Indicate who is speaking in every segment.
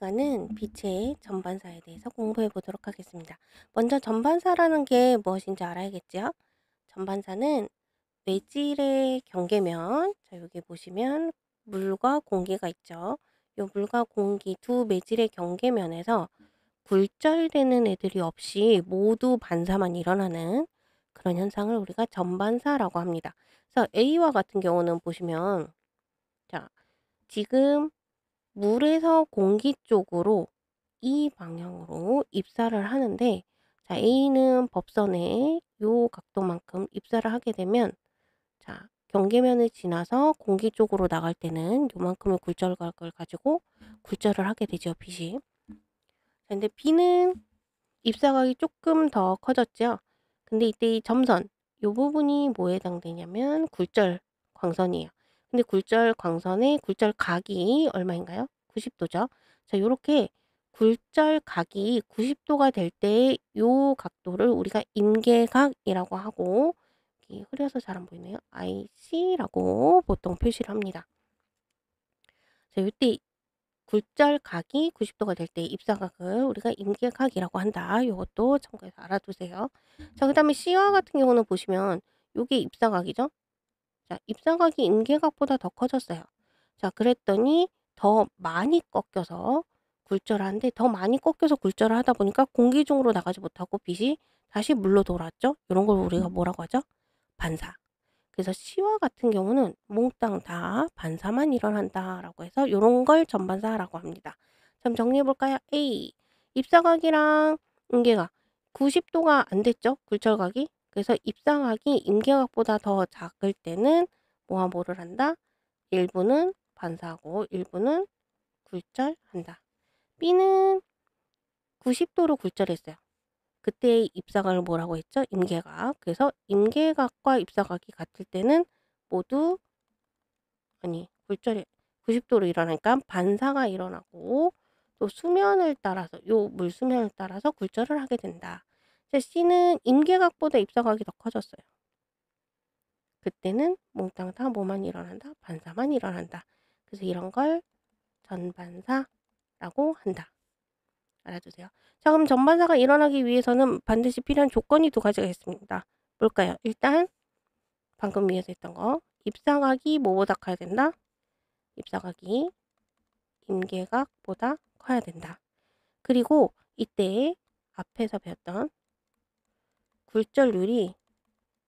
Speaker 1: 시간은 빛의 전반사에 대해서 공부해 보도록 하겠습니다. 먼저 전반사라는 게 무엇인지 알아야겠죠? 전반사는 매질의 경계면, 자, 여기 보시면 물과 공기가 있죠. 이 물과 공기 두 매질의 경계면에서 굴절되는 애들이 없이 모두 반사만 일어나는 그런 현상을 우리가 전반사라고 합니다. 그래서 A와 같은 경우는 보시면, 자, 지금 물에서 공기 쪽으로 이 방향으로 입사를 하는데, 자, A는 법선에 요 각도만큼 입사를 하게 되면, 자, 경계면을 지나서 공기 쪽으로 나갈 때는 요만큼의 굴절각을 가지고 굴절을 하게 되죠, 빛이. 자, 근데 B는 입사각이 조금 더 커졌죠. 근데 이때 이 점선, 요 부분이 뭐에 해당되냐면 굴절 광선이에요. 근데 굴절 광선의 굴절 각이 얼마인가요? 90도죠. 자, 요렇게 굴절 각이 90도가 될 때 요 각도를 우리가 임계각이라고 하고, 여기 흐려서 잘 안 보이네요. IC라고 보통 표시를 합니다. 자, 요때 굴절각이 90도가 될 때 입사각을 우리가 임계각이라고 한다. 요것도 참고해서 알아두세요. 자, 그다음에 C와 같은 경우는 보시면 요게 입사각이죠. 자, 입사각이 임계각보다 더 커졌어요. 자, 그랬더니 더 많이 꺾여서 굴절하는데, 더 많이 꺾여서 굴절을 하다 보니까 공기 중으로 나가지 못하고 빛이 다시 물로 돌아왔죠. 요런 걸 우리가 뭐라고 하죠? 반사. 그래서 C와 같은 경우는 몽땅 다 반사만 일어난다라고 해서 요런 걸 전반사라고 합니다. 좀 정리해 볼까요? A. 입사각이랑 임계각 90도가 안 됐죠? 굴절각이. 그래서 입사각이 임계각보다 더 작을 때는 뭐와 뭐를 한다? 일부는 반사하고 일부는 굴절한다. B는 90도로 굴절했어요. 그때의 입사각을 뭐라고 했죠? 임계각. 그래서 임계각과 입사각이 같을 때는 모두, 아니, 굴절이 90도로 일어나니까 반사가 일어나고, 또 수면을 따라서 요 물 수면을 따라서 굴절을 하게 된다. 이제 C는 임계각보다 입사각이 더 커졌어요. 그때는 몽땅 다 뭐만 일어난다? 반사만 일어난다. 그래서 이런 걸 전반사라고 한다. 알아두세요. 자, 그럼 전반사가 일어나기 위해서는 반드시 필요한 조건이 두 가지가 있습니다. 뭘까요? 일단 방금 위에서 했던 거, 입사각이 뭐보다 커야 된다? 입사각이 임계각보다 커야 된다. 그리고 이때 앞에서 배웠던 굴절률이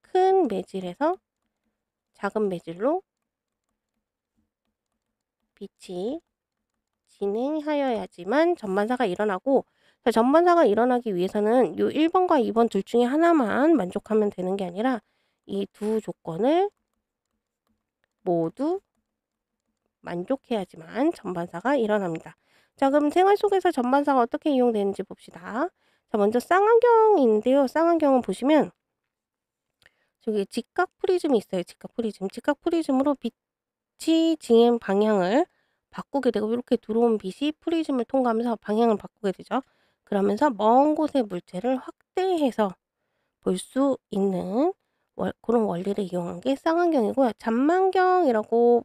Speaker 1: 큰 매질에서 작은 매질로 빛이 진행하여야지만 전반사가 일어나고, 전반사가 일어나기 위해서는 요 1번과 2번 둘 중에 하나만 만족하면 되는 게 아니라 이 두 조건을 모두 만족해야지만 전반사가 일어납니다. 자, 그럼 생활 속에서 전반사가 어떻게 이용되는지 봅시다. 자, 먼저 쌍안경인데요. 쌍안경은 보시면 저기 직각 프리즘이 있어요. 직각 프리즘. 직각 프리즘으로 빛이 진행 방향을 바꾸게 되고, 이렇게 들어온 빛이 프리즘을 통과하면서 방향을 바꾸게 되죠. 그러면서 먼 곳의 물체를 확대해서 볼 수 있는 그런 원리를 이용한 게 쌍안경이고요. 잔망경이라고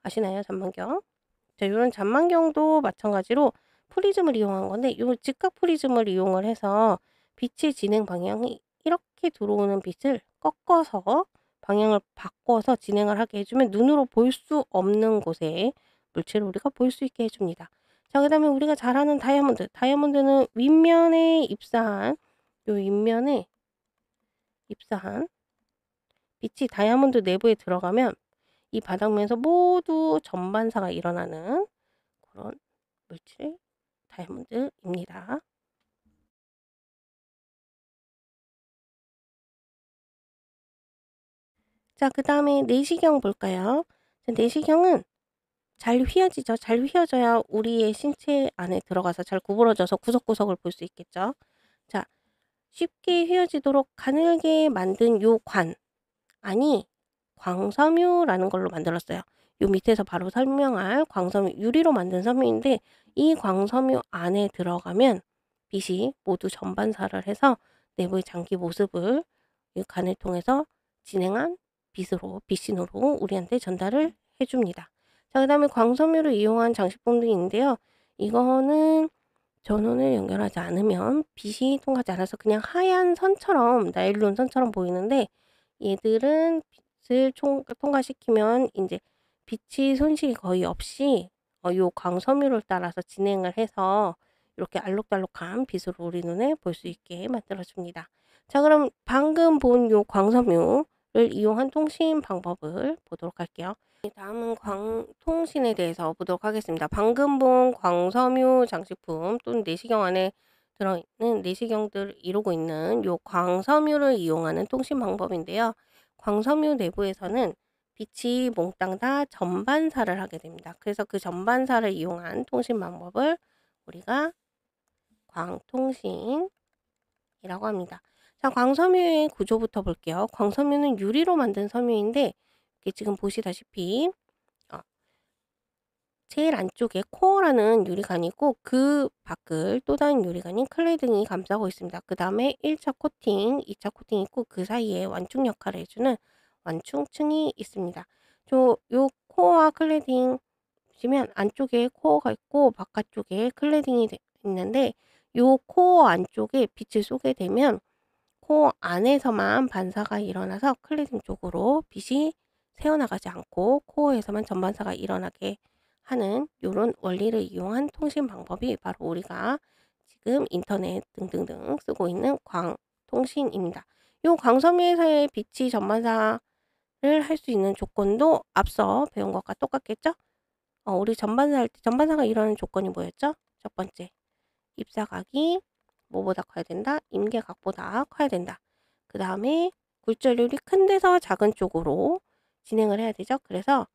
Speaker 1: 아시나요? 잔망경. 자, 요런 잔망경도 마찬가지로 프리즘을 이용한 건데, 요 직각 프리즘을 이용을 해서 빛의 진행 방향이 이렇게 들어오는 빛을 꺾어서 방향을 바꿔서 진행을 하게 해주면 눈으로 볼 수 없는 곳에 물체를 우리가 볼 수 있게 해줍니다. 자, 그다음에 우리가 잘 아는 다이아몬드. 다이아몬드는 윗면에 입사한, 요 윗면에 입사한 빛이 다이아몬드 내부에 들어가면 이 바닥면에서 모두 전반사가 일어나는 그런 물질 다이아몬드입니다. 자, 그다음에 내시경 볼까요? 자, 내시경은 잘 휘어지죠. 잘 휘어져야 우리의 신체 안에 들어가서 잘 구부러져서 구석구석을 볼 수 있겠죠. 자, 쉽게 휘어지도록 가늘게 만든 요 관 안이 광섬유라는 걸로 만들었어요. 요 밑에서 바로 설명할 광섬유, 유리로 만든 섬유인데, 이 광섬유 안에 들어가면 빛이 모두 전반사를 해서 내부의 장기 모습을 이 관을 통해서 진행한 빛으로, 빛신호로 우리한테 전달을 해줍니다. 자, 그 다음에 광섬유를 이용한 장식품 등이 있는데요. 이거는 전원을 연결하지 않으면 빛이 통하지 않아서 그냥 하얀 선처럼 나일론 선처럼 보이는데, 얘들은 빛을 통과시키면 이제 빛이 손실이 거의 없이 요 광섬유를 따라서 진행을 해서 이렇게 알록달록한 빛으로 우리 눈에 볼 수 있게 만들어 줍니다. 자, 그럼 방금 본 요 광섬유를 이용한 통신 방법을 보도록 할게요. 다음은 광통신에 대해서 보도록 하겠습니다. 방금 본 광섬유 장식품 또는 내시경 안에 들어있는 내시경들을 이루고 있는 요 광섬유를 이용하는 통신 방법인데요. 광섬유 내부에서는 빛이 몽땅 다 전반사를 하게 됩니다. 그래서 그 전반사를 이용한 통신 방법을 우리가 광통신이라고 합니다. 자, 광섬유의 구조부터 볼게요. 광섬유는 유리로 만든 섬유인데, 이게 지금 보시다시피 어, 제일 안쪽에 코어라는 유리관이 있고, 그 밖을 또 다른 유리관인 클레딩이 감싸고 있습니다. 그 다음에 1차 코팅, 2차 코팅이 있고, 그 사이에 완충 역할을 해주는 완충층이 있습니다. 요 코어와 클레딩 보시면 안쪽에 코어가 있고 바깥쪽에 클레딩이 있는데, 요 코어 안쪽에 빛을 쏘게 되면 코어 안에서만 반사가 일어나서 클레딩 쪽으로 빛이 새어나가지 않고 코어에서만 전반사가 일어나게 하는 요런 원리를 이용한 통신 방법이 바로 우리가 지금 인터넷 등등등 쓰고 있는 광통신입니다. 요 광섬유에서의 빛이 전반사를 할 수 있는 조건도 앞서 배운 것과 똑같겠죠? 우리 전반사 할 때 전반사가 일어나는 조건이 뭐였죠? 첫 번째, 입사각이 뭐보다 커야 된다? 임계각보다 커야 된다. 그 다음에 굴절률이 큰 데서 작은 쪽으로 진행을 해야 되죠. 그래서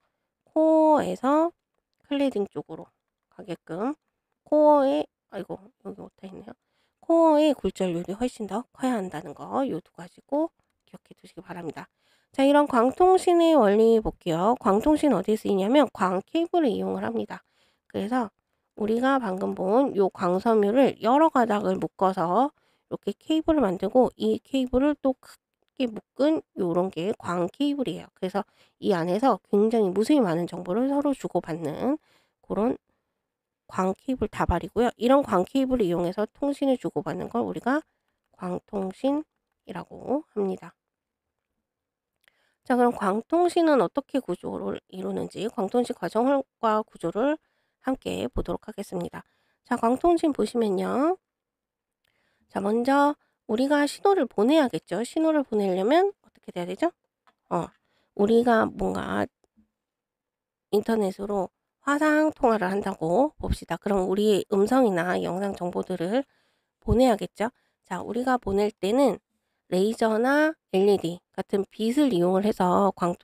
Speaker 1: 코어에서 클레딩 쪽으로 가게끔 코어에, 아이고 여기 오타 있네요. 코어의 굴절률이 훨씬 더 커야 한다는 거, 요 두 가지고 기억해 두시기 바랍니다. 자, 이런 광통신의 원리 볼게요. 광통신 어디에 쓰이냐면 광 케이블을 이용을 합니다. 그래서 우리가 방금 본 요 광섬유를 여러 가닥을 묶어서 이렇게 케이블을 만들고, 이 케이블을 또 크게 묶은 요런 게 광 케이블이에요. 그래서 이 안에서 굉장히 무수히 많은 정보를 서로 주고받는 그런 광 케이블 다발이고요. 이런 광 케이블을 이용해서 통신을 주고받는 걸 우리가 광통신이라고 합니다. 자, 그럼 광통신은 어떻게 구조를 이루는지 광통신 과정과 구조를 함께 보도록 하겠습니다. 자, 광통신 보시면요. 자, 먼저 우리가 신호를 보내야겠죠. 신호를 보내려면 어떻게 돼야 되죠? 우리가 뭔가 인터넷으로 화상 통화를 한다고 봅시다. 그럼 우리의 음성이나 영상 정보들을 보내야겠죠. 자, 우리가 보낼 때는 레이저나 LED 같은 빛을 이용을 해서 광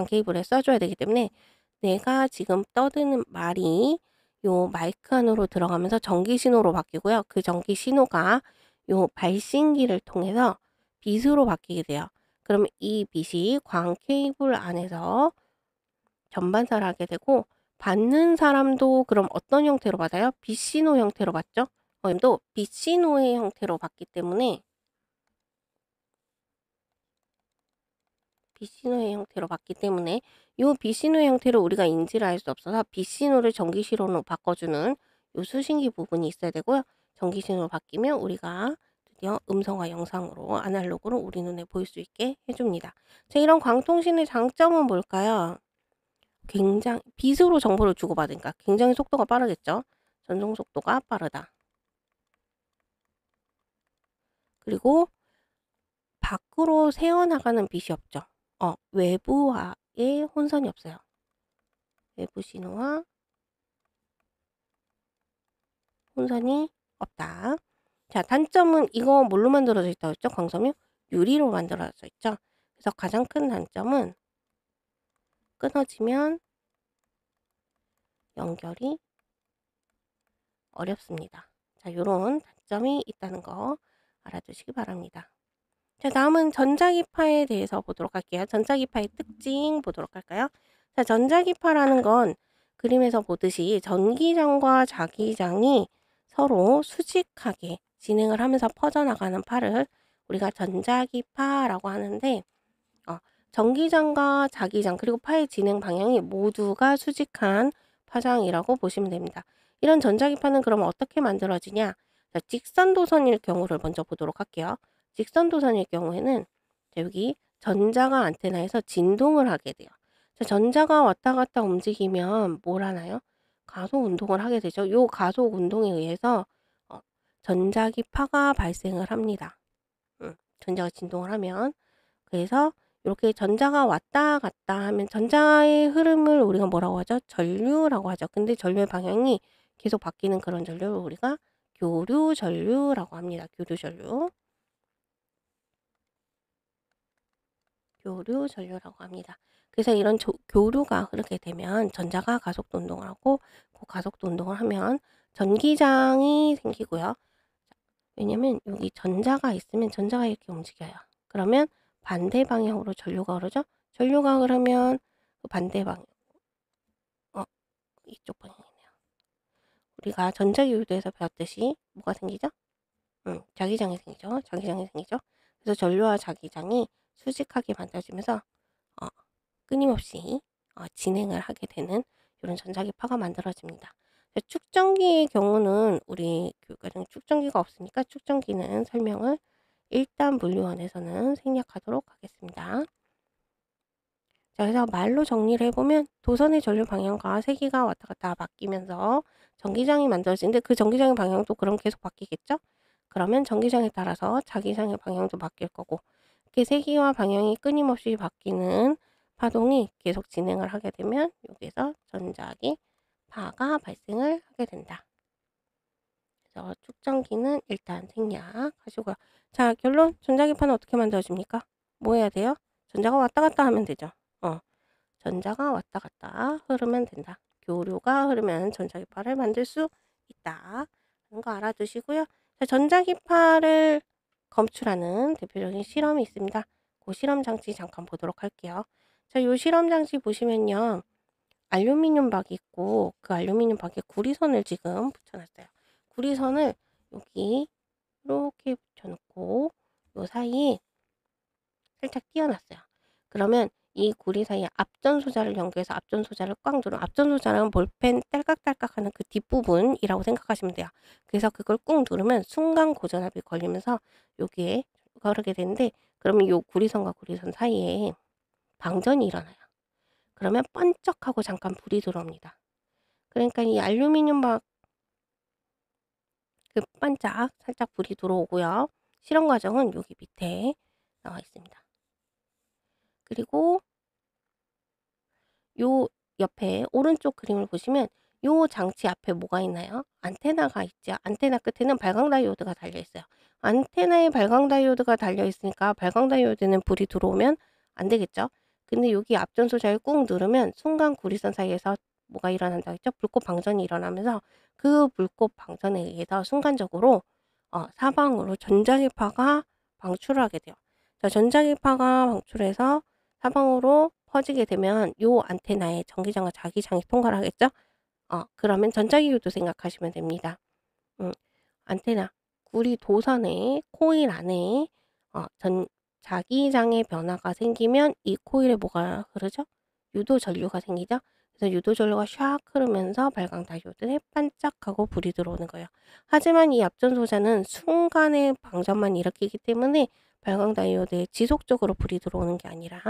Speaker 1: 케이블에 쏴줘야 되기 때문에, 내가 지금 떠드는 말이 요 마이크 안으로 들어가면서 전기 신호로 바뀌고요. 그 전기 신호가 요 발신기를 통해서 빛으로 바뀌게 돼요. 그러면 이 빛이 광 케이블 안에서 전반사를 하게 되고, 받는 사람도 그럼 어떤 형태로 받아요? 빛 신호 형태로 받죠? 또 빛 신호의 형태로 받기 때문에, 빛신호의 형태로 받기 때문에 요 빛신호의 형태를 우리가 인지를 할 수 없어서 빛신호를 전기신호로 바꿔주는 요 수신기 부분이 있어야 되고요. 전기신호로 바뀌면 우리가 드디어 음성과 영상으로 아날로그로 우리 눈에 보일 수 있게 해줍니다. 자, 이런 광통신의 장점은 뭘까요? 굉장히 빛으로 정보를 주고받으니까 굉장히 속도가 빠르겠죠. 전송 속도가 빠르다. 그리고 밖으로 새어나가는 빛이 없죠. 외부와의 혼선이 없어요. 외부 신호와 혼선이 없다. 자, 단점은 이거 뭘로 만들어져 있다고 했죠? 광섬유? 유리로 만들어져 있죠. 그래서 가장 큰 단점은 끊어지면 연결이 어렵습니다. 자, 요런 단점이 있다는 거 알아두시기 바랍니다. 자, 다음은 전자기파에 대해서 보도록 할게요. 전자기파의 특징 보도록 할까요? 자, 전자기파라는 건 그림에서 보듯이 전기장과 자기장이 서로 수직하게 진행을 하면서 퍼져나가는 파를 우리가 전자기파라고 하는데, 전기장과 자기장 그리고 파의 진행 방향이 모두가 수직한 파장이라고 보시면 됩니다. 이런 전자기파는 그럼 어떻게 만들어지냐? 자, 직선도선일 경우를 먼저 보도록 할게요. 직선도선일 경우에는 자, 여기 전자가 안테나에서 진동을 하게 돼요. 자, 전자가 왔다 갔다 움직이면 뭘 하나요? 가속 운동을 하게 되죠. 요 가속 운동에 의해서 전자기파가 발생을 합니다. 전자가 진동을 하면. 그래서 이렇게 전자가 왔다 갔다 하면 전자의 흐름을 우리가 뭐라고 하죠? 전류라고 하죠. 근데 전류의 방향이 계속 바뀌는 그런 전류를 우리가 교류 전류라고 합니다. 교류 전류. 교류 전류라고 합니다. 그래서 이런 교류가 흐르게 되면 전자가 가속도 운동을 하고 그 가속도 운동을 하면 전기장이 생기고요. 왜냐면 여기 전자가 있으면 전자가 이렇게 움직여요. 그러면 반대 방향으로 전류가 흐르죠? 전류가 흐르면 그 반대 방향, 이쪽 방향이네요. 우리가 전자기유도에서 배웠듯이 뭐가 생기죠? 자기장이 생기죠. 자기장이 생기죠. 그래서 전류와 자기장이 수직하게 만들어지면서 어, 끊임없이 진행을 하게 되는 이런 전자기파가 만들어집니다. 축전기의 경우는 우리 교육과정에 축전기가 없으니까 축전기는 설명을 일단 물리원에서는 생략하도록 하겠습니다. 자, 그래서 말로 정리를 해보면 도선의 전류 방향과 세기가 왔다 갔다 바뀌면서 전기장이 만들어지는데 그 전기장의 방향도 그럼 계속 바뀌겠죠? 그러면 전기장에 따라서 자기장의 방향도 바뀔 거고 이렇게 세기와 방향이 끊임없이 바뀌는 파동이 계속 진행을 하게 되면 여기서 전자기 파가 발생을 하게 된다. 그래서 축전기는 일단 생략하시고요. 자, 결론 전자기파는 어떻게 만들어집니까? 뭐 해야 돼요? 전자가 왔다 갔다 하면 되죠. 전자가 왔다 갔다 흐르면 된다. 교류가 흐르면 전자기파를 만들 수 있다. 하는 거 알아두시고요. 자, 전자기파를 검출하는 대표적인 실험이 있습니다. 그 실험 장치 잠깐 보도록 할게요. 자, 요 실험 장치 보시면요. 알루미늄 박이 있고 그 알루미늄 박에 구리선을 지금 붙여놨어요. 구리선을 여기 이렇게 붙여놓고 요 사이에 살짝 띄워놨어요. 그러면 이 구리 사이에 앞전소자를 연결해서 앞전소자를 꽉 누르면 앞전소자는 볼펜 딸깍딸깍하는 그 뒷부분이라고 생각하시면 돼요. 그래서 그걸 꾹 누르면 순간 고전압이 걸리면서 여기에 거르게 되는데 그러면 이 구리선과 구리선 사이에 방전이 일어나요. 그러면 번쩍하고 잠깐 불이 들어옵니다. 그러니까 이 알루미늄 막 그 반짝 살짝 불이 들어오고요. 실험 과정은 여기 밑에 나와 있습니다. 그리고 요 옆에 오른쪽 그림을 보시면 요 장치 앞에 뭐가 있나요? 안테나가 있죠. 안테나 끝에는 발광 다이오드가 달려 있어요. 안테나에 발광 다이오드가 달려 있으니까 발광 다이오드는 불이 들어오면 안 되겠죠. 근데 여기 앞전소자를 꾹 누르면 순간 구리선 사이에서 뭐가 일어난다고 했죠? 불꽃 방전이 일어나면서 그 불꽃 방전에 의해서 순간적으로 사방으로 전자기파가 방출을 하게 돼요. 자, 전자기파가 방출해서 사방으로 퍼지게 되면 요 안테나에 전기장과 자기장이 통과를 하겠죠? 그러면 전자기유도 생각하시면 됩니다. 안테나, 구리 도선의 코일 안에 자기장의 변화가 생기면 이 코일에 뭐가 흐르죠? 유도 전류가 생기죠? 그래서 유도 전류가 샥 흐르면서 발광 다이오드에 반짝하고 불이 들어오는 거예요. 하지만 이 앞전소자는 순간의 방전만 일으키기 때문에 발광 다이오드에 지속적으로 불이 들어오는 게 아니라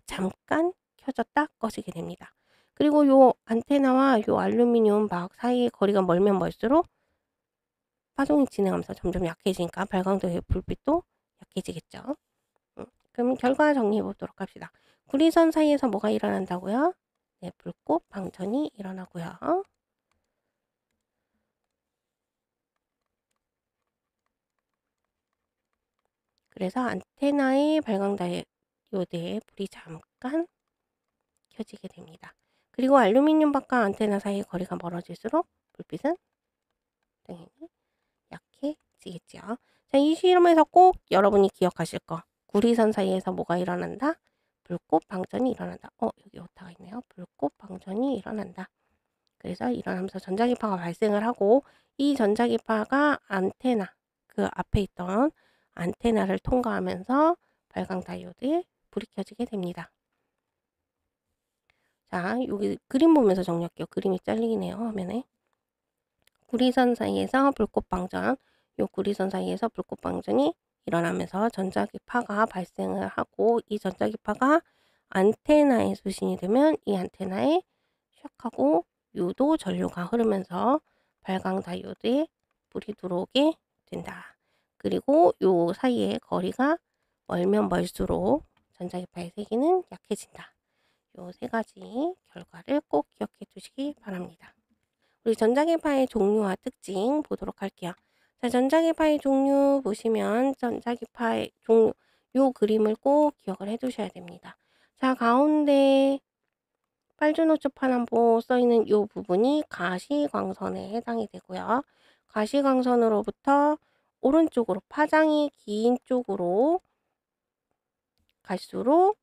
Speaker 1: 잠깐 켜졌다 꺼지게 됩니다. 그리고 요 안테나와 요 알루미늄 막 사이의 거리가 멀면 멀수록 파동이 진행하면서 점점 약해지니까 발광도의 불빛도 약해지겠죠. 그럼 결과 정리해 보도록 합시다. 구리선 사이에서 뭐가 일어난다고요? 네, 불꽃 방전이 일어나고요. 그래서 안테나의 발광 다이오드에 불이 잠깐 켜지게 됩니다. 그리고 알루미늄 박과 안테나 사이의 거리가 멀어질수록 불빛은 당연히 약해지겠죠. 자, 이 실험에서 꼭 여러분이 기억하실 거. 구리선 사이에서 뭐가 일어난다? 불꽃 방전이 일어난다. 여기 오타가 있네요. 불꽃 방전이 일어난다. 그래서 일어나면서 전자기파가 발생을 하고 이 전자기파가 안테나, 그 앞에 있던 안테나를 통과하면서 발광 다이오드에 불이 켜지게 됩니다. 자, 여기 그림 보면서 정리할게요. 그림이 잘리긴 해요, 화면에. 구리선 사이에서 불꽃방전, 요 구리선 사이에서 불꽃방전이 일어나면서 전자기파가 발생을 하고, 이 전자기파가 안테나에 수신이 되면 이 안테나에 샥 하고 유도 전류가 흐르면서 발광 다이오드에 불이 들어오게 된다. 그리고 요 사이의 거리가 멀면 멀수록 전자기파의 세기는 약해진다. 요 세 가지 결과를 꼭 기억해 두시기 바랍니다. 우리 전자기파의 종류와 특징 보도록 할게요. 자, 전자기파의 종류 보시면 전자기파의 종류, 요 그림을 꼭 기억을 해 두셔야 됩니다. 자, 가운데 빨주노초 파남보 써있는 요 부분이 가시광선에 해당이 되고요. 가시광선으로부터 오른쪽으로 파장이 긴 쪽으로 갈수록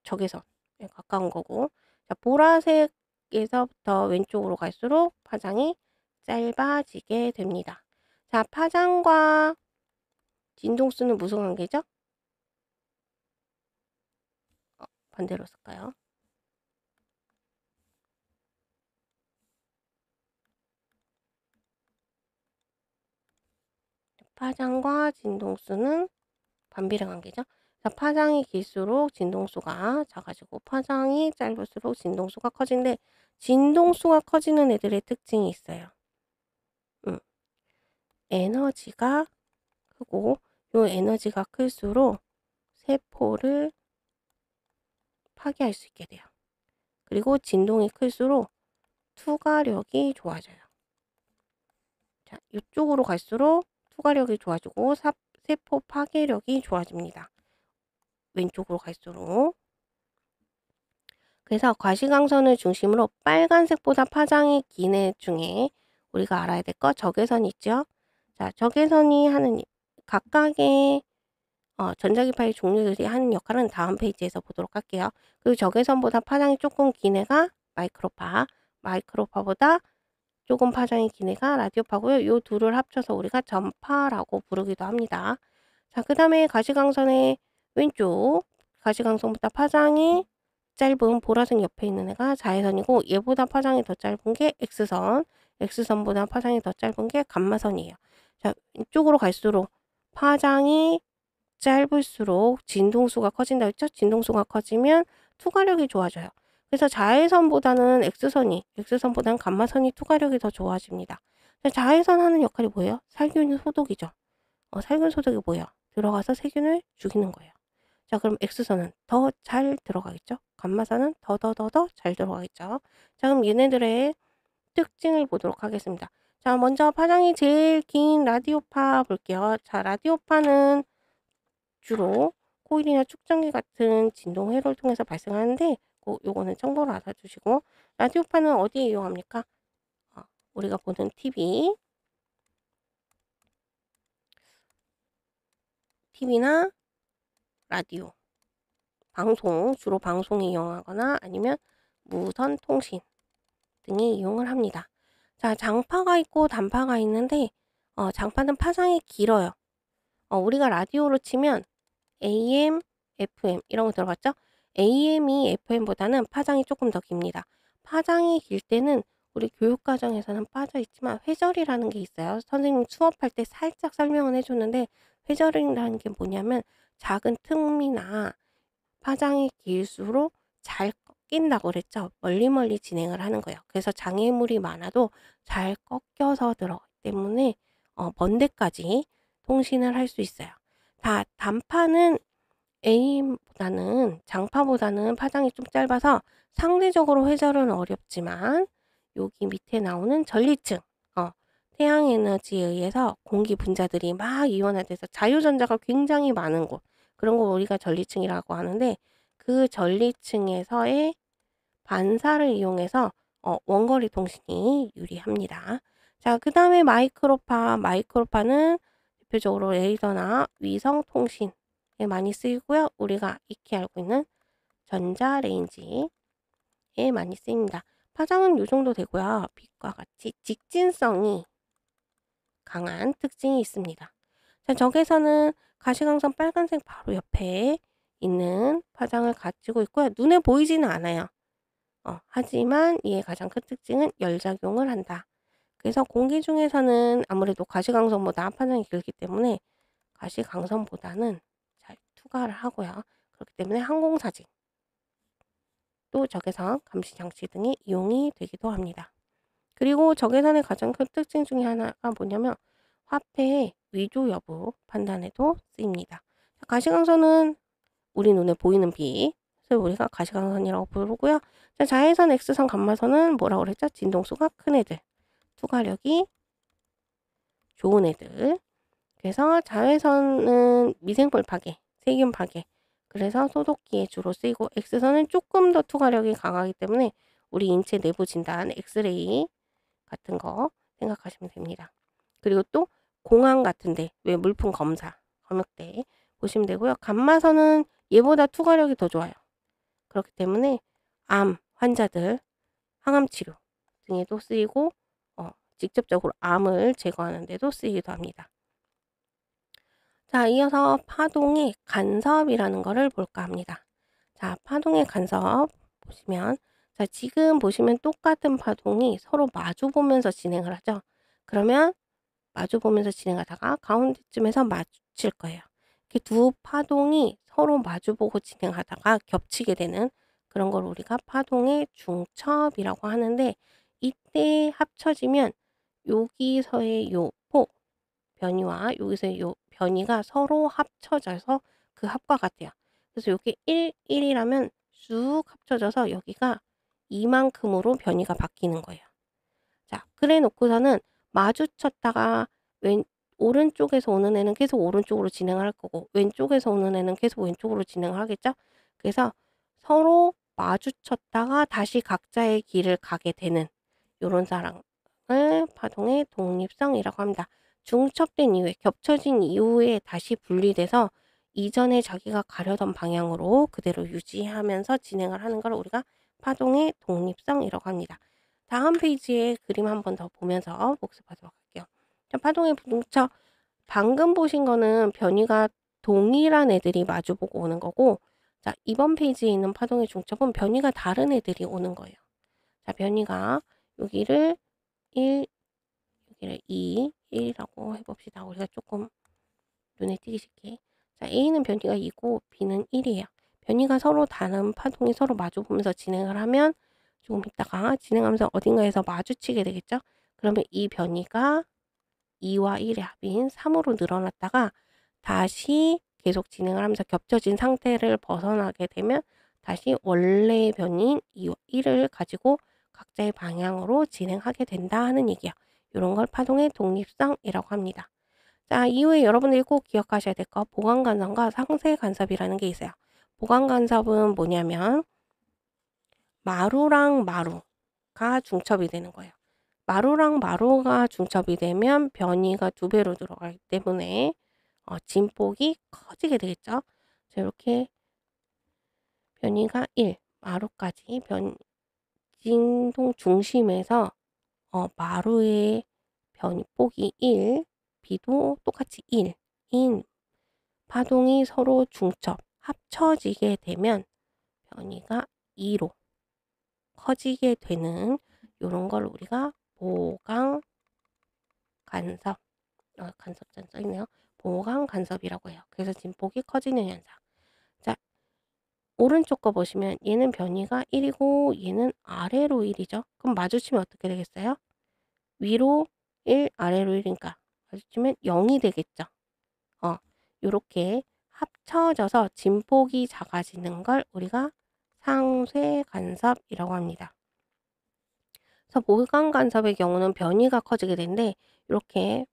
Speaker 1: 적외선에 가까운 거고, 자, 보라색에서부터 왼쪽으로 갈수록 파장이 짧아지게 됩니다. 자, 파장과 진동수는 무슨 관계죠? 반대로 쓸까요? 파장과 진동수는 반비례 관계죠. 자, 파장이 길수록 진동수가 작아지고 파장이 짧을수록 진동수가 커지는데, 진동수가 커지는 애들의 특징이 있어요. 에너지가 크고, 요 에너지가 클수록 세포를 파괴할 수 있게 돼요. 그리고 진동이 클수록 투과력이 좋아져요. 자, 이쪽으로 갈수록 투과력이 좋아지고 세포 파괴력이 좋아집니다. 왼쪽으로 갈수록. 그래서 과시광선을 중심으로 빨간색보다 파장이 긴 애 중에 우리가 알아야 될 거 적외선이 있죠. 자, 적외선이 하는 각각의 전자기파의 종류들이 하는 역할은 다음 페이지에서 보도록 할게요. 그리고 적외선보다 파장이 조금 긴 애가 마이크로파, 마이크로파보다 조금 파장이 긴 애가 라디오파고요. 요 둘을 합쳐서 우리가 전파라고 부르기도 합니다. 자, 그 다음에 가시광선의 왼쪽, 가시광선보다 파장이 짧은 보라색 옆에 있는 애가 자외선이고, 얘보다 파장이 더 짧은 게 X선, X선보다 파장이 더 짧은 게 감마선이에요. 자, 이쪽으로 갈수록 파장이 짧을수록 진동수가 커진다 했죠? 진동수가 커지면 투과력이 좋아져요. 그래서 자외선보다는 X선보다는 감마선이 투과력이 더 좋아집니다. 자외선 하는 역할이 뭐예요? 살균 소독이죠. 살균 소독이 뭐예요? 들어가서 세균을 죽이는 거예요. 자, 그럼 X선은 더 잘 들어가겠죠? 감마선은 더 잘 들어가겠죠? 자, 그럼 얘네들의 특징을 보도록 하겠습니다. 자, 먼저 파장이 제일 긴 라디오파 볼게요. 자, 라디오파는 주로 코일이나 축전기 같은 진동 회로를 통해서 발생하는데, 요거는 참고로 알아주시고, 라디오파는 어디에 이용합니까? 우리가 보는 TV나 라디오, 주로 방송에 이용하거나 아니면 무선 통신 등에 이용을 합니다. 자, 장파가 있고 단파가 있는데, 장파는 파장이 길어요. 우리가 라디오로 치면 AM, FM 이런 거 들어봤죠? AM이 FM보다는 파장이 조금 더 깁니다. 파장이 길 때는 우리 교육과정에서는 빠져 있지만 회절이라는 게 있어요. 선생님 수업할 때 살짝 설명은 해줬는데, 회절이라는 게 뭐냐면 작은 틈이나 파장이 길수록 잘 꺾인다고 그랬죠. 멀리 진행을 하는 거예요. 그래서 장애물이 많아도 잘 꺾여서 들어가기 때문에 먼 데까지 통신을 할 수 있어요. 단파는 장파보다는 파장이 좀 짧아서 상대적으로 회절은 어렵지만, 여기 밑에 나오는 전리층, 태양 에너지에 의해서 공기 분자들이 막 이온화돼서 자유전자가 굉장히 많은 곳, 그런 거 우리가 전리층이라고 하는데, 그 전리층에서의 반사를 이용해서 원거리 통신이 유리합니다. 자, 그 다음에 마이크로파는 대표적으로 레이더나 위성 통신에 많이 쓰이고요. 우리가 익히 알고 있는 전자레인지에 많이 쓰입니다. 파장은 이 정도 되고요. 빛과 같이 직진성이 강한 특징이 있습니다. 자, 적외선은 가시광선 빨간색 바로 옆에 있는 파장을 가지고 있고요. 눈에 보이지는 않아요. 하지만 이의 가장 큰 특징은 열작용을 한다. 그래서 공기 중에서는 아무래도 가시광선보다 파장이 길기 때문에 가시광선보다는 잘 투과를 하고요. 그렇기 때문에 항공사진 또 적외선 감시 장치 등이 이용이 되기도 합니다. 그리고 적외선의 가장 큰 특징 중에 하나가 뭐냐면 화폐의 위조 여부 판단에도 쓰입니다. 가시광선은 우리 눈에 보이는 빛, 그래서 우리가 가시광선이라고 부르고요. 자외선 X선 감마선은 뭐라고 그랬죠? 진동수가 큰 애들, 투과력이 좋은 애들. 그래서 자외선은 미생물 파괴, 세균 파괴, 그래서 소독기에 주로 쓰이고 X선은 조금 더 투과력이 강하기 때문에 우리 인체 내부 진단, 엑스레이 같은 거 생각하시면 됩니다. 그리고 또 공항 같은데 왜 물품 검사, 검역대 보시면 되고요. 감마선은 얘보다 투과력이 더 좋아요. 그렇기 때문에 암 환자들 항암 치료 등에도 쓰이고 직접적으로 암을 제거하는 데도 쓰이기도 합니다. 자, 이어서 파동의 간섭이라는 거를 볼까 합니다. 자, 파동의 간섭 보시면 자, 지금 보시면 똑같은 파동이 서로 마주 보면서 진행을 하죠. 그러면 마주 보면서 진행하다가 가운데쯤에서 마주칠 거예요. 이렇게 두 파동이 서로 마주 보고 진행하다가 겹치게 되는 그런 걸 우리가 파동의 중첩이라고 하는데 이때 합쳐지면 여기서의 요 폭, 변이와 여기서의 요 변이가 서로 합쳐져서 그 합과 같아요. 그래서 요게 1, 1이라면 쑥 합쳐져서 여기가 이만큼으로 변이가 바뀌는 거예요. 자, 그래 놓고서는 마주쳤다가 오른쪽에서 오는 애는 계속 오른쪽으로 진행을 할 거고 왼쪽에서 오는 애는 계속 왼쪽으로 진행을 하겠죠. 그래서 서로 마주쳤다가 다시 각자의 길을 가게 되는 요런 상황을 파동의 독립성이라고 합니다. 중첩된 이후에 겹쳐진 이후에 다시 분리돼서 이전에 자기가 가려던 방향으로 그대로 유지하면서 진행을 하는 걸 우리가 파동의 독립성이라고 합니다. 다음 페이지에 그림 한 번 더 보면서 복습하도록 할게요. 자, 파동의 중첩. 방금 보신 거는 변이가 동일한 애들이 마주보고 오는 거고, 자, 이번 페이지에 있는 파동의 중첩은 변이가 다른 애들이 오는 거예요. 자, 변이가 여기를 1, 여기를 2, 1이라고 해봅시다. 우리가 조금 눈에 띄기 쉽게. 자, A는 변이가 2고 B는 1이에요. 변이가 서로 다른 파동이 서로 마주보면서 진행을 하면 조금 있다가 진행하면서 어딘가에서 마주치게 되겠죠? 그러면 이 변이가 2와 1의 합인 3으로 늘어났다가 다시 계속 진행을 하면서 겹쳐진 상태를 벗어나게 되면 다시 원래의 변이인 2와 1을 가지고 각자의 방향으로 진행하게 된다 하는 얘기야. 이런 걸 파동의 독립성이라고 합니다. 자, 이후에 여러분들이 꼭 기억하셔야 될 거 보강 간섭과 상세 간섭이라는 게 있어요. 보강 간섭은 뭐냐면 마루랑 마루가 중첩이 되는 거예요. 마루랑 마루가 중첩이 되면 변이가 2배로 들어가기 때문에 진폭이 커지게 되겠죠. 자, 이렇게 변이가 1, 마루까지 진동 중심에서 마루의 변이폭이 1, B도 똑같이 1인 파동이 서로 중첩, 합쳐지게 되면 변이가 2로 커지게 되는 요런 걸 우리가 보강 간섭, 간섭자는 써있네요. 보강 간섭이라고 해요. 그래서 진폭이 커지는 현상. 자, 오른쪽 거 보시면 얘는 변이가 1이고 얘는 아래로 1이죠. 그럼 마주치면 어떻게 되겠어요? 위로 1, 아래로 1이니까 마주치면 0이 되겠죠. 요렇게 합쳐져서 진폭이 작아지는 걸 우리가 상쇄 간섭이라고 합니다. 그래서 보강 간섭의 경우는 변이가 커지게 되는데 이렇게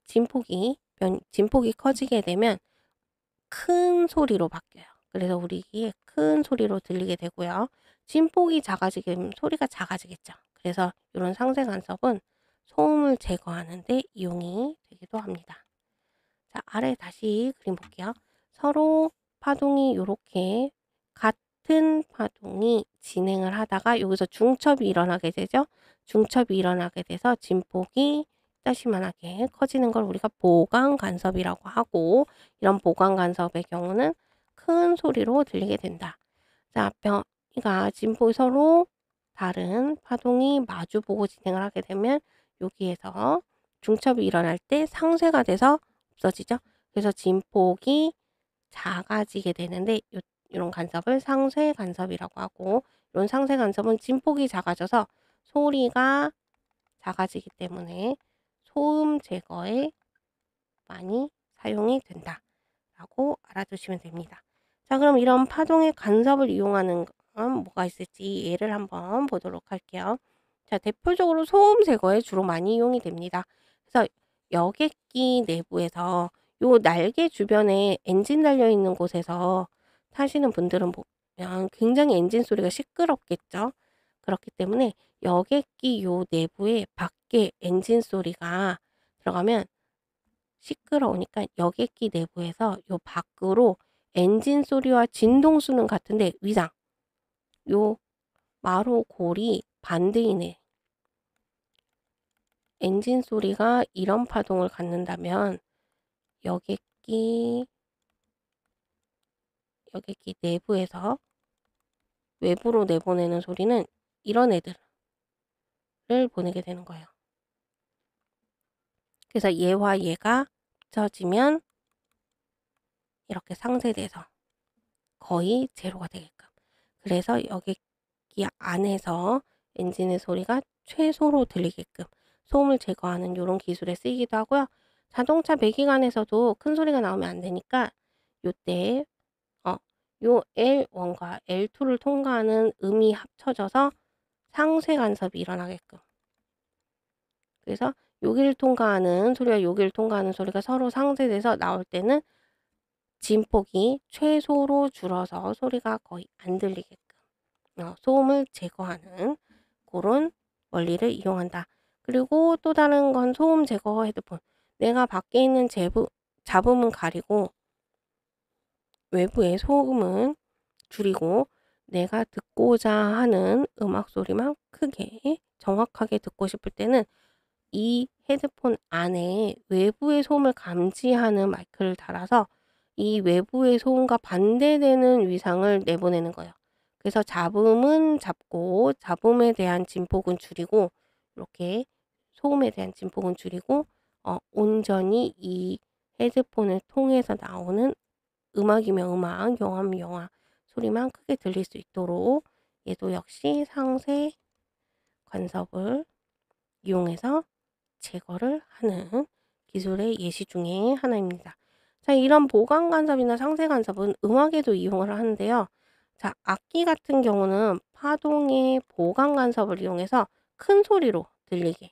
Speaker 1: 진폭이 커지게 되면 큰 소리로 바뀌어요. 그래서 우리에게 큰 소리로 들리게 되고요. 진폭이 작아지게 되면 소리가 작아지겠죠. 그래서 이런 상쇄 간섭은 소음을 제거하는 데 이용이 되기도 합니다. 자, 아래 다시 그림 볼게요. 서로 파동이 이렇게 같은 파동이 진행을 하다가 여기서 중첩이 일어나게 되죠. 중첩이 일어나게 돼서 진폭이 다시만하게 커지는 걸 우리가 보강 간섭이라고 하고 이런 보강 간섭의 경우는 큰 소리로 들리게 된다. 자, 진폭이 서로 다른 파동이 마주보고 진행을 하게 되면 여기에서 중첩이 일어날 때 상쇄가 돼서 없어지죠. 그래서 진폭이 작아지게 되는데 요런 간섭을 상쇄 간섭이라고 하고, 이런 상쇄 간섭은 진폭이 작아져서 소리가 작아지기 때문에 소음 제거에 많이 사용이 된다라고 알아두시면 됩니다. 자, 그럼 이런 파동의 간섭을 이용하는 건 뭐가 있을지 예를 한번 보도록 할게요. 자, 대표적으로 소음 제거에 주로 많이 이용이 됩니다. 그래서 여객기 내부에서 요 날개 주변에 엔진 달려 있는 곳에서 타시는 분들은 보면 굉장히 엔진 소리가 시끄럽겠죠. 그렇기 때문에 여객기 요 내부에 밖에 엔진 소리가 들어가면 시끄러우니까 여객기 내부에서 요 밖으로 엔진 소리와 진동 수는 같은데 위상, 요 마루 골이 반대이네. 엔진 소리가 이런 파동을 갖는다면 여객기 내부에서 외부로 내보내는 소리는 이런 애들을 보내게 되는 거예요. 그래서 얘와 얘가 합쳐지면 이렇게 상쇄돼서 거의 제로가 되게끔. 그래서 여객기 안에서 엔진의 소리가 최소로 들리게끔 소음을 제거하는 요런 기술에 쓰이기도 하고요. 자동차 배기관에서도 큰 소리가 나오면 안 되니까 요때 요 L1과 L2를 통과하는 음이 합쳐져서 상쇄 간섭이 일어나게끔. 그래서 여기를 통과하는 소리와 여기를 통과하는 소리가 서로 상쇄돼서 나올 때는 진폭이 최소로 줄어서 소리가 거의 안 들리게끔 소음을 제거하는 그런 원리를 이용한다. 그리고 또 다른 건 소음 제거 헤드폰. 내가 밖에 있는 잡음은 가리고 외부의 소음은 줄이고 내가 듣고자 하는 음악 소리만 크게 정확하게 듣고 싶을 때는 이 헤드폰 안에 외부의 소음을 감지하는 마이크를 달아서 이 외부의 소음과 반대되는 위상을 내보내는 거예요. 그래서 잡음은 잡고 잡음에 대한 진폭은 줄이고 이렇게 소음에 대한 진폭은 줄이고 온전히 이 헤드폰을 통해서 나오는 음악이면 음악, 영화면 영화 소리만 크게 들릴 수 있도록 얘도 역시 상쇄 간섭을 이용해서 제거를 하는 기술의 예시 중에 하나입니다. 자, 이런 보강 간섭이나 상쇄 간섭은 음악에도 이용을 하는데요. 자, 악기 같은 경우는 파동의 보강 간섭을 이용해서 큰 소리로 들리게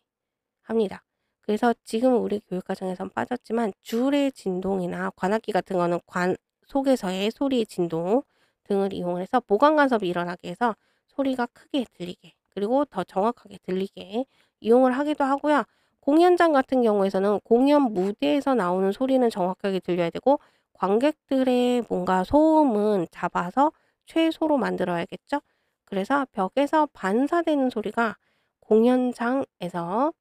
Speaker 1: 합니다. 그래서 지금 우리 교육과정에선 빠졌지만 줄의 진동이나 관악기 같은 거는 관 속에서의 소리의 진동 등을 이용해서 보강 간섭이 일어나게 해서 소리가 크게 들리게, 그리고 더 정확하게 들리게 이용을 하기도 하고요. 공연장 같은 경우에서는 공연 무대에서 나오는 소리는 정확하게 들려야 되고 관객들의 뭔가 소음은 잡아서 최소로 만들어야겠죠. 그래서 벽에서 반사되는 소리가 공연장에서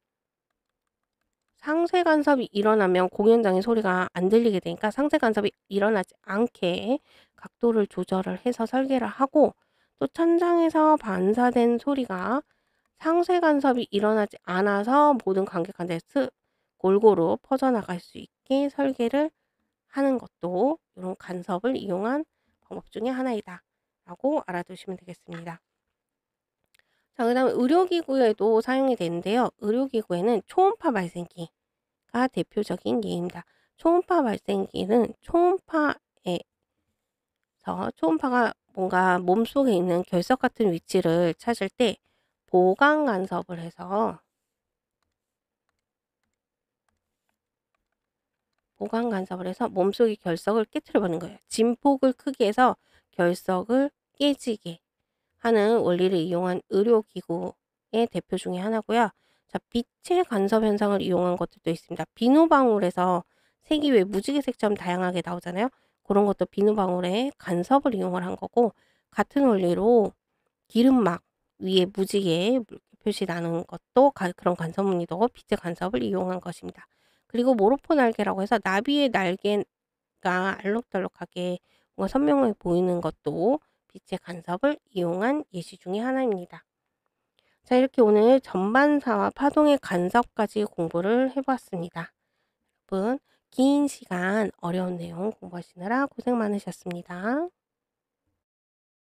Speaker 1: 상쇄 간섭이 일어나면 공연장의 소리가 안 들리게 되니까 상쇄 간섭이 일어나지 않게 각도를 조절을 해서 설계를 하고, 또 천장에서 반사된 소리가 상쇄 간섭이 일어나지 않아서 모든 관객한테 골고루 퍼져나갈 수 있게 설계를 하는 것도 이런 간섭을 이용한 방법 중에 하나이다 라고 알아두시면 되겠습니다. 자, 그 다음에 의료기구에도 사용이 되는데요. 의료기구에는 초음파 발생기가 대표적인 예입니다. 초음파 발생기는 초음파가 뭔가 몸속에 있는 결석 같은 위치를 찾을 때 보강 간섭을 해서 몸속의 결석을 깨트려 버리는 거예요. 진폭을 크게 해서 결석을 깨지게 하는 원리를 이용한 의료기구의 대표 중에 하나고요. 자, 빛의 간섭 현상을 이용한 것들도 있습니다. 비누방울에서 색이 왜 무지개색처럼 다양하게 나오잖아요. 그런 것도 비누방울의 간섭을 이용을 한 거고, 같은 원리로 기름막 위에 무지개 표시 나는 것도 그런 간섭 무늬도 빛의 간섭을 이용한 것입니다. 그리고 모로포 날개라고 해서 나비의 날개가 알록달록하게 뭔가 선명해 보이는 것도 빛의 간섭을 이용한 예시 중에 하나입니다. 자, 이렇게 오늘 전반사와 파동의 간섭까지 공부를 해 보았습니다. 여러분 긴 시간 어려운 내용 공부하시느라 고생 많으셨습니다.